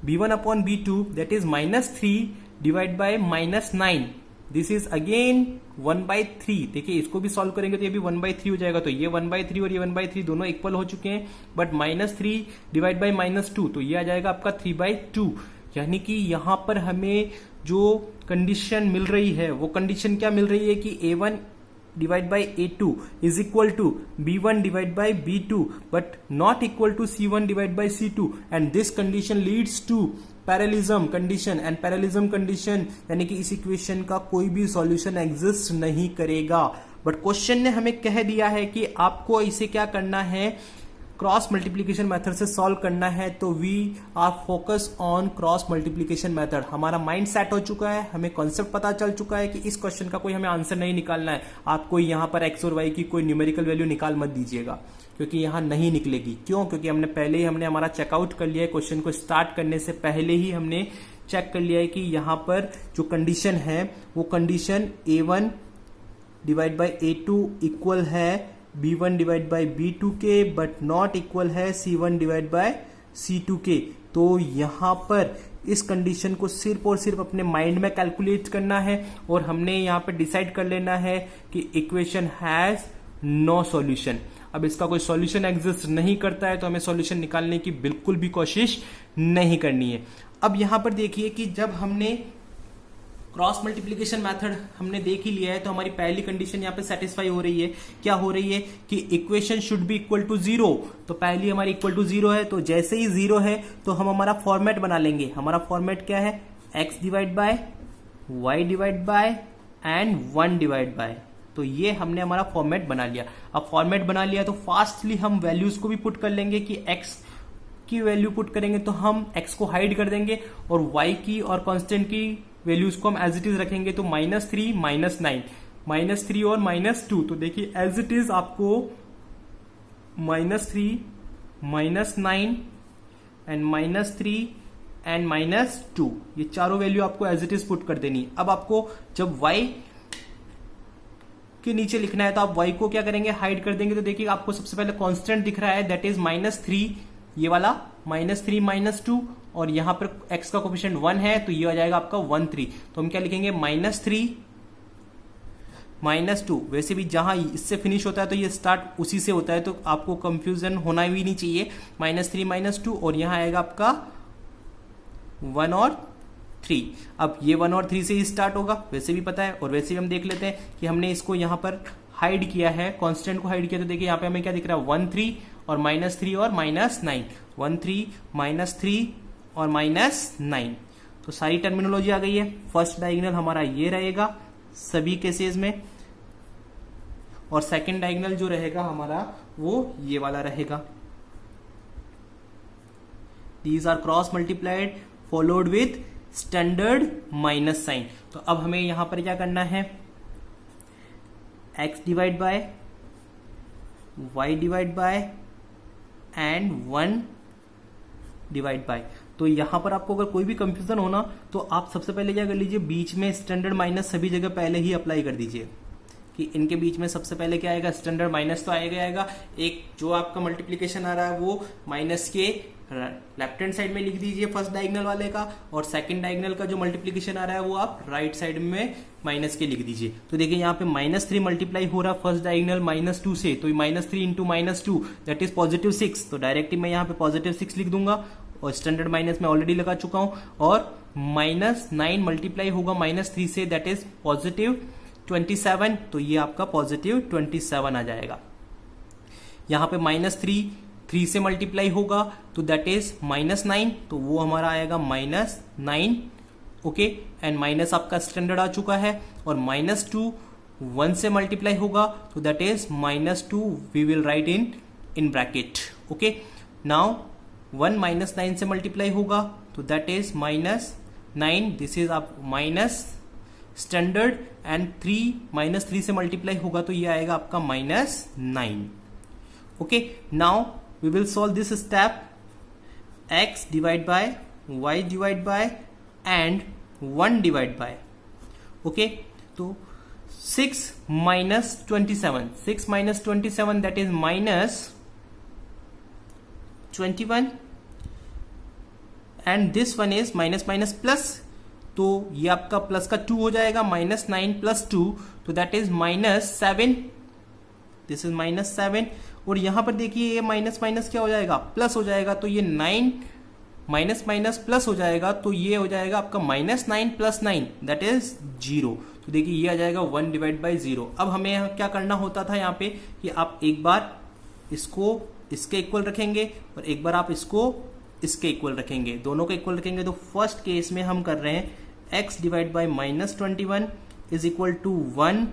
b1/b2 that is -3 divide by -9, this is again 1/3। देखिए इसको भी सॉल्व करेंगे तो ये भी 1/3 हो जाएगा, तो ये 1/3 और ये 1/3 दोनों इक्वल हो चुके हैं, बट -3 डिवाइड बाय -2 तो ये आ जाएगा आपका 3/2। यानी कि यहां पर हमें जो कंडीशन मिल रही है वो कंडीशन क्या मिल रही है कि a1 divide by a2 is equal to b1 divide by b2 but not equal to c1 divide by c2, and this condition leads to parallelism condition, and parallelism condition यानी कि इस इक्वेशन का कोई भी सॉल्यूशन एग्जिस्ट नहीं करेगा। But question ने हमें कह दिया है कि आपको इसे क्या करना है, क्रॉस मल्टीप्लीकेशन मेथड से सॉल्व करना है। तो we are focus on cross multiplication method. हमारा माइंड सेट हो चुका है, हमें कॉन्सेप्ट पता चल चुका है कि इस क्वेश्चन का कोई हमें आंसर नहीं निकालना है। आप कोई यहां पर एक्स और वाई की कोई न्यूमेरिकल वैल्यू निकाल मत दीजिएगा, क्योंकि यहां नहीं निकलेगी। क्यों? क्योंकि हमने पहले ही हमारा चेकआउट कर लिया है, क्वेश्चन को स्टार्ट करने से पहले ही हमने चेक कर लिया है कि यहां पर जो कंडीशन है वो condition a1 divide by a2 equal है b1 डिवाइड बाय b2 के, बट नॉट इक्वल है c1 डिवाइड बाय c2 के। तो यहां पर इस कंडीशन को सिर्फ और सिर्फ अपने माइंड में कैलकुलेट करना है और हमने यहां पर डिसाइड कर लेना है कि इक्वेशन हैज नो सॉल्यूशन। अब इसका कोई सॉल्यूशन एग्जिस्ट नहीं करता है तो हमें सॉल्यूशन निकालने की बिल्कुल भी कोशिश नहीं करनी है। अब यहां पर देखिए कि जब हमने क्रॉस मल्टीप्लीकेशन मेथड हमने देख ही लिया है तो हमारी पहली कंडीशन यहाँ पे सेटिस्फाई हो रही है। क्या हो रही है कि equation should be equal to 0। तो पहली हमारी इक्वल टू 0 है, तो जैसे ही 0 है तो हम हमारा फॉर्मेट बना लेंगे। हमारा फॉर्मेट क्या है, x divide by y divide by and 1 divide by. तो ये हमने हमारा फॉर्मेट बना लिया। अब फॉर्मेट बना लिया तो फास्टली हम वैल्यूज को भी पुट कर लेंगे कि x की वैल्यू पुट करेंगे तो हम x को हाइड कर देंगे और y की और कांस्टेंट की वैल्यूज को हम एज इट इज रखेंगे। तो -3 -9 -3 और -2। तो देखिए एज इट इज आपको -3 -9 एंड -3 एंड -2 ये चारों वैल्यू आपको एज इट इज पुट कर देनी। अब आपको जब y के नीचे लिखना है तो आप y को क्या करेंगे, हाइड कर देंगे। तो देखिए आपको सबसे पहले कांस्टेंट दिख रहा है दैट इज -3, ये वाला -3 -2, और यहां पर x का कोफिशिएंट 1 है तो ये आ जाएगा आपका 1 3। तो हम क्या लिखेंगे, -3 -2। वैसे भी जहां इससे फिनिश होता है तो ये स्टार्ट उसी से होता है, तो आपको कंफ्यूजन होना भी नहीं चाहिए। -3 -2 और यहां आएगा आपका 1 और 3। अब ये 1 और 3 से ही स्टार्ट होगा, वैसे भी पता है, और वैसे भी हम देख लेते हैं कि हमने इसको यहाँ पर हाइड किया है, कांस्टेंट को हाइड किया, तो देखिए यहाँ पे हमें क्या दिख रहा है 1 3 और -3 और -9, 1 3 -3 और -9। तो सारी टर्मिनोलॉजी आ गई है। फर्स्ट डायगोनल हमारा ये रहेगा सभी केसेस में, और सेकंड डायगोनल जो रहेगा हमारा वो ये वाला रहेगा। These are cross multiplied followed with standard minus sign. तो अब हमें यहां पर क्या करना है, x divide by y divide by and 1 divide by. तो यहां पर आपको अगर कोई भी कंफ्यूजन हो ना, तो आप सबसे पहले क्या कर लीजिए, बीच में स्टैंडर्ड माइनस सभी जगह पहले ही अप्लाई कर दीजिए कि इनके बीच में सबसे पहले क्या आएगा, स्टैंडर्ड माइनस तो आएगा। एक जो आपका मल्टीप्लीकेशन आ रहा है वो माइनस के लेफ्ट हैंड साइड में लिख दीजिए फर्स्ट डायगोनल वाले का, और सेकंड डायगोनल का जो मल्टीप्लीकेशन आ रहा है वो आप राइट साइड में माइनस के लिख दीजिए। तो देखिए यहाँ पे -3 मल्टीप्लाई हो रहा फर्स्ट डायगोनल -2 से, तो -3 इंटू -2 दैट इज +6। तो डायरेक्टली मैं यहाँ पे +6 लिख दूंगा, और स्टैंडर्ड माइनस में ऑलरेडी लगा चुका हूं, और -9 मल्टीप्लाई होगा -3 से, दैट इज +27। तो ये आपका +27 आ जाएगा। यहां पे -3 से मल्टीप्लाई होगा तो दैट इज -9, तो वो हमारा आएगा -9, ओके। एंड माइनस आपका स्टैंडर्ड आ चुका है, और -2 1 से मल्टीप्लाई होगा तो that is -2 we will write in bracket, okay. Now 1 -9 से मल्टीप्लाई होगा तो दैट इज -9, दिस इज आप माइनस स्टैंडर्ड, एंड -3 से मल्टीप्लाई होगा तो ये आएगा आपका -9, okay. Now we will solve this step, x divide by y divide by and 1 divide bye, okay. तो 6 - 27 that is -21, and this one is minus plus, तो ये आपका प्लस का 2 हो जाएगा, -9 + 2 तो दैट इज -7, दिस इज -7। और यहां पर देखिए ये माइनस माइनस क्या हो जाएगा, प्लस हो जाएगा, तो ये 9 माइनस प्लस हो जाएगा, तो ये हो जाएगा आपका -9 + 9 दैट इज 0। तो देखिए ये आ जाएगा 1 डिवाइड बाई 0। अब हमें क्या करना होता था यहाँ पे कि आप एक बार इसको इसके इक्वल रखेंगे और एक बार आप इसको इसके इक्वल रखेंगे, दोनों को इक्वल रखेंगे। तो फर्स्ट केस में हम कर रहे हैं x divide by -21 is equal to 1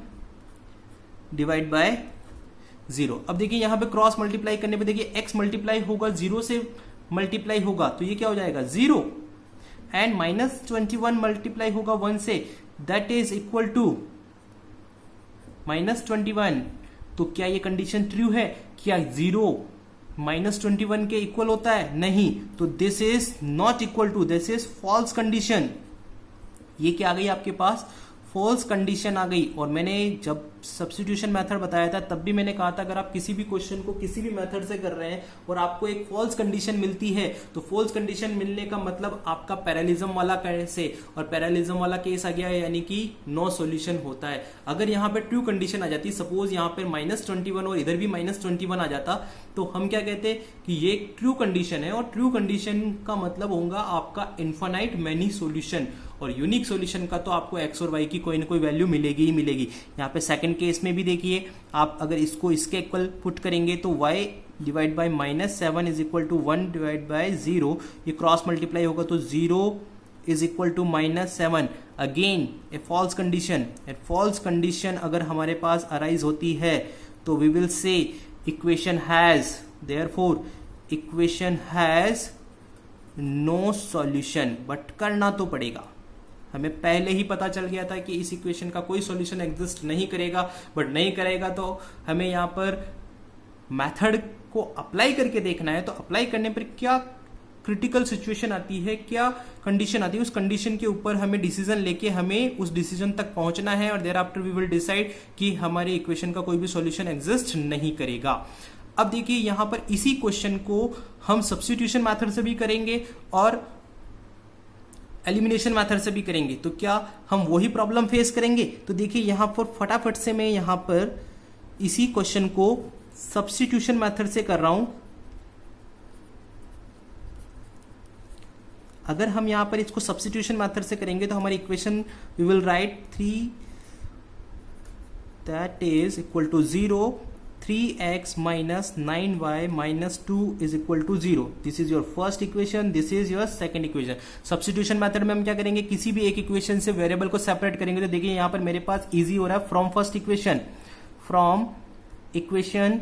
divide by 0। अब देखिए यहां पे क्रॉस मल्टीप्लाई करने पे देखिए x मल्टीप्लाई होगा 0 से मल्टीप्लाई होगा, तो ये क्या हो जाएगा 0, एंड -21 मल्टीप्लाई होगा 1 से, दैट इज इक्वल टू -21। तो क्या ये कंडीशन ट्रू है, क्या 0 -21 के इक्वल होता है, नहीं, तो this is not equal to, this is false condition. ये क्या आ गई आपके पास, फॉल्स कंडीशन आ गई। और मैंने जब सब्स्टिट्यूशन मेथड बताया था तब भी मैंने कहा था अगर आप किसी भी क्वेश्चन को किसी भी मेथड से कर रहे हैं और आपको एक फॉल्स कंडीशन मिलती है, तो फॉल्स कंडीशन मिलने का मतलब आपका पैरेललिज्म वाला कैसे, और पैरेललिज्म वाला केस आ गया है, यानी कि नो सॉल्यूशन होता है। अगर यहाँ पे ट्रू कंडीशन आ जाती, सपोज यहाँ पे -21 और इधर भी -21 आ जाता, तो हम क्या कहते कि ये ट्रू कंडीशन है, और ट्रू कंडीशन का मतलब होगा आपका इन्फिनाइट मैनी सॉल्यूशन, और यूनिक सॉल्यूशन का तो आपको x और y की कोई ना कोई वैल्यू मिलेगी ही मिलेगी। यहाँ पे सेकंड केस में भी देखिए, आप अगर इसको इसके इक्वल पुट करेंगे तो y divide by -7 is equal to 1 divide by 0, ये क्रॉस मल्टीप्लाई होगा तो 0 is equal to -7। Again a false condition, a false condition अगर हमारे पास अराइज होती है तो we will say equation has, therefore equation has no solution, but करना तो पड़ेगा। हमें पहले ही पता चल गया था कि इस इक्वेशन का कोई सॉल्यूशन एग्जिस्ट नहीं करेगा, बट नहीं करेगा तो हमें यहाँ पर मेथड को अप्लाई करके देखना है। तो अप्लाई करने पर क्या क्रिटिकल सिचुएशन आती है, क्या कंडीशन आती है, उस कंडीशन के ऊपर हमें डिसीजन लेके हमें उस डिसीजन तक पहुंचना है, और thereafter we will decide कि हमारे इक्वेशन का कोई भी सॉल्यूशन एग्जिस्ट नहीं करेगा। अब देखिए यहां पर इसी क्वेश्चन को हम सब्स्टिट्यूशन मेथड से भी करेंगे और एलिमिनेशन मेथड से भी करेंगे, तो क्या हम वही प्रॉब्लम फेस करेंगे। तो देखिए यहां पर फटाफट से मैं यहां पर इसी क्वेश्चन को सब्स्टिट्यूशन मेथड से कर रहा हूं। अगर हम यहाँ पर इसको सब्स्टिट्यूशन मेथड से करेंगे तो हमारी equation we will write 3 that is equal to 0, 3x minus 9y minus 2 is equal to 0. This is your first equation, this is your second equation. Substitution method में हम क्या करेंगे, किसी भी एक इक्वेशन से वेरिएबल को सेपरेट करेंगे. तो देखिए यहां पर मेरे पास इजी हो रहा है. From first equation, from equation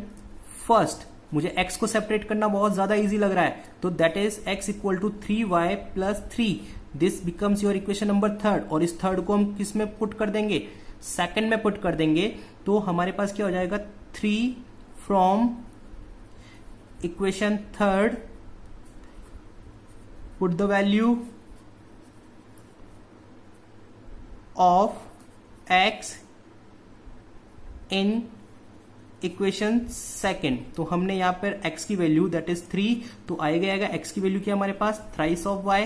first मुझे x को सेपरेट करना बहुत ज्यादा इजी लग रहा है. तो that is x equal to 3y plus 3. This becomes your equation number third. और इस थर्ड को हम किस में पुट कर देंगे, सेकंड में पुट कर देंगे. तो हमारे पास क्या हो जाएगा, 3 from equation third, put the value of x in equation second. तो हमने यहां पर x की वैल्यू दैट इज 3, तो आएगा x की वैल्यू क्या हमारे पास, thrice of y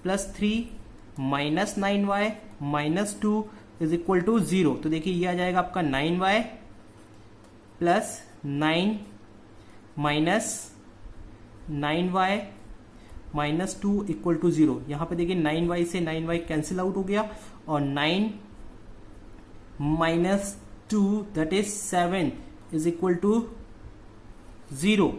plus 3 minus 9y minus 2 is equal to 0. तो देखिए ये आ जाएगा आपका 9y plus 9 minus 9y minus 2 equal to 0. यहां पे देखिए 9y से 9y कैंसिल आउट हो गया और 9 minus 2 that is 7 is equal to 0.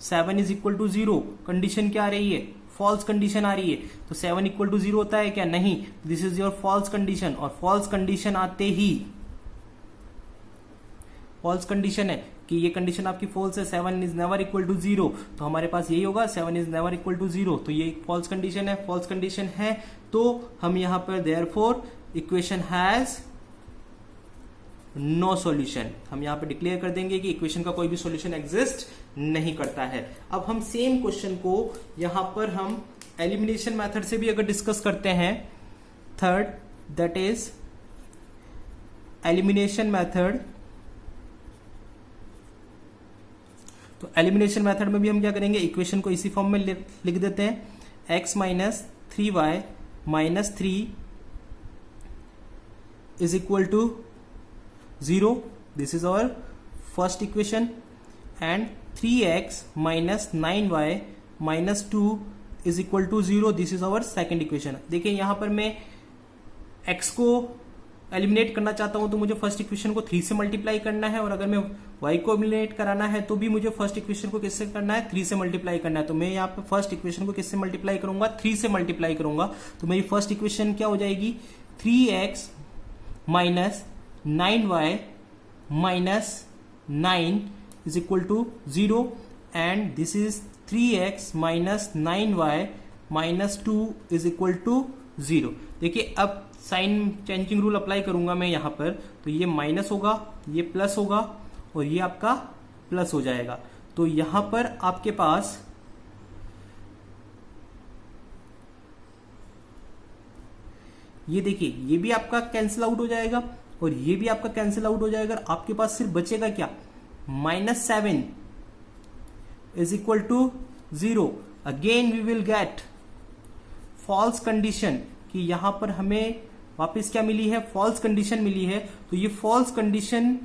7 is equal to 0. Condition क्या आ रही है, फॉल्स कंडीशन आ रही है. तो 7 इक्वल टू 0 होता है क्या, नहीं. This is your false condition. और फॉल्स कंडीशन आते ही, फॉल्स कंडीशन है कि ये कंडीशन आपकी फॉल्स है, 7 इज नेवर इक्वल टू 0. तो हमारे पास यही होगा, 7 इज नेवर इक्वल टू 0. तो ये फॉल्स कंडीशन है, फॉल्स कंडीशन है. तो हम यहां पर therefore equation has no solution. हम यहां पर डिक्लेयर कर देंगे कि इक्वेशन का कोई भी सॉल्यूशन एग्जिस्ट नहीं करता है. अब हम सेम क्वेश्चन को यहां पर हम एलिमिनेशन मेथड से भी अगर डिस्कस करते हैं, third that is elimination method. तो एलिमिनेशन मेथड में भी हम क्या करेंगे, इक्वेशन को इसी फॉर्म में लिख देते हैं, x minus 3y minus 3 is equal to 0. This is our first equation. And 3x minus 9y minus 2 is equal to 0. This is our second equation. देखिए यहां पर मैं x को एलिमिनेट करना चाहता हूं तो मुझे फर्स्ट इक्वेशन को 3 से मल्टीप्लाई करना है, और अगर मैं y को एलिमिनेट कराना है तो भी मुझे फर्स्ट इक्वेशन को किससे करना है, 3 से मल्टीप्लाई करना है. तो मैं यहाँ पे फर्स्ट इक्वेशन को किससे मल्टीप्लाई करूंगा, 3 से मल्टीप्लाई करूंगा. तो मेरी फर्स्ट इक्वेशन क्या हो जाएगी, 3x minus 9y minus 9 is equal to 0. And this is 3x minus 9y minus 2 is equal to 0. देखिए अब साइन चेंजिंग रूल अप्लाई करूंगा मैं यहां पर, तो ये माइनस होगा, ये प्लस होगा और ये आपका प्लस हो जाएगा. तो यहां पर आपके पास ये देखिए ये भी आपका कैंसिल आउट हो जाएगा और ये भी आपका कैंसिल आउट हो जाएगा. आपके पास सिर्फ बचेगा क्या, minus 7 is equal to 0. Again we will get false condition कि यहां पर हमें वापस क्या मिली है, फॉल्स कंडीशन मिली है. तो ये फॉल्स कंडीशन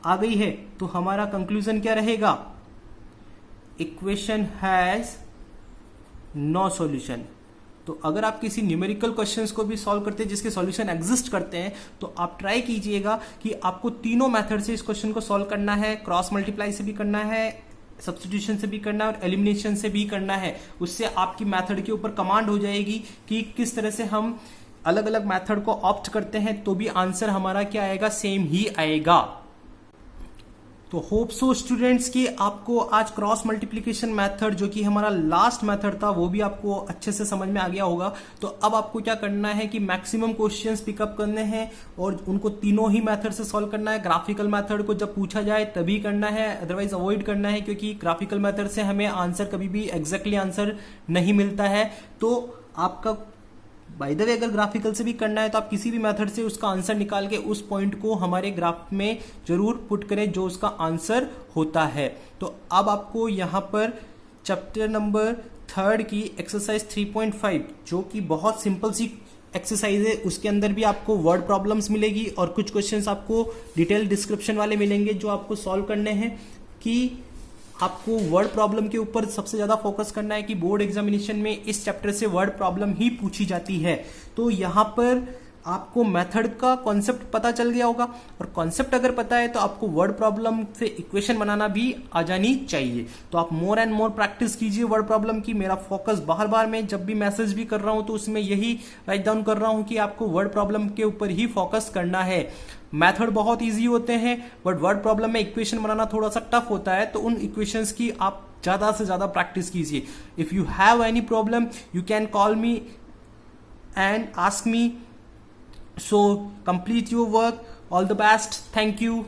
आ गई है तो हमारा कंक्लूजन क्या रहेगा, इक्वेशन हैज नो सॉल्यूशन. तो अगर आप किसी न्यूमेरिकल क्वेश्चंस को भी सॉल्व करते हैं जिसके सॉल्यूशन एग्जिस्ट करते हैं, तो आप ट्राई कीजिएगा कि आपको तीनों मेथड से इस क्वेश्चन को सॉल्व करना है. क्रॉस मल्टीप्लाई से भी करना है, सब्स्टिट्यूशन से भी करना है और एलिमिनेशन से भी करना है. उससे आपकी मेथड के ऊपर कमांड हो जाएगी कि किस तरह से हम अलग अलग मेथड को ऑप्ट करते हैं, तो भी आंसर हमारा क्या आएगा, सेम ही आएगा. तो होप सो स्टूडेंट्स कि आपको आज क्रॉस मल्टीप्लिकेशन मेथड जो कि हमारा लास्ट मेथड था वो भी आपको अच्छे से समझ में आ गया होगा. तो अब आपको क्या करना है कि मैक्सिमम क्वेश्चंस पिकअप करने हैं और उनको तीनों ही मेथड से सॉल्व करना है. ग्राफिकल मेथड को जब पूछा जाए तभी करना है, अदरवाइज अवॉइड करना है, क्योंकि ग्राफिकल मेथड से हमें आंसर कभी भी एग्जैक्टली आंसर नहीं मिलता है. तो आपका बाय द वे अगर ग्राफिकल से भी करना है तो आप किसी भी मेथड से उसका आंसर निकाल के उस पॉइंट को हमारे ग्राफ में जरूर पुट करें जो उसका आंसर होता है. तो अब आपको यहां पर चैप्टर नंबर 3 की एक्सरसाइज 3.5 जो कि बहुत सिंपल सी एक्सरसाइज है, उसके अंदर भी आपको वर्ड प्रॉब्लम्स मिलेगी और कुछ क्वेश्चंस आपको डिटेल डिस्क्रिप्शन वाले मिलेंगे जो आपको सॉल्व करने हैं कि आपको वर्ड प्रॉब्लम के ऊपर सबसे ज्यादा फोकस करना है कि बोर्ड एग्जामिनेशन में इस चैप्टर से वर्ड प्रॉब्लम ही पूछी जाती है। तो यहां पर आपको मेथड का कॉन्सेप्ट पता चल गया होगा, और कॉन्सेप्ट अगर पता है तो आपको वर्ड प्रॉब्लम से इक्वेशन बनाना भी आ जानी चाहिए। तो आप मोर एंड मोर प्रैक्टिस कीजिए वर्ड प्रॉब्लम की। मेरा फोकस बार बार मैं जब भी मैसेज भी कर रहा हूं तो उसमें यही राइट डाउन कर रहा हूं कि आपको वर्ड प्रॉब्लम के ऊपर ही फोकस करना है। मेथड बहुत ईजी होते हैं, बट वर्ड प्रॉब्लम में इक्वेशन बनाना थोड़ा सा टफ होता है, तो उन इक्वेशंस की आप ज्यादा से ज्यादा प्रैक्टिस कीजिए। If you have any problem you can call me and ask me. So complete your work. All the best. Thank you.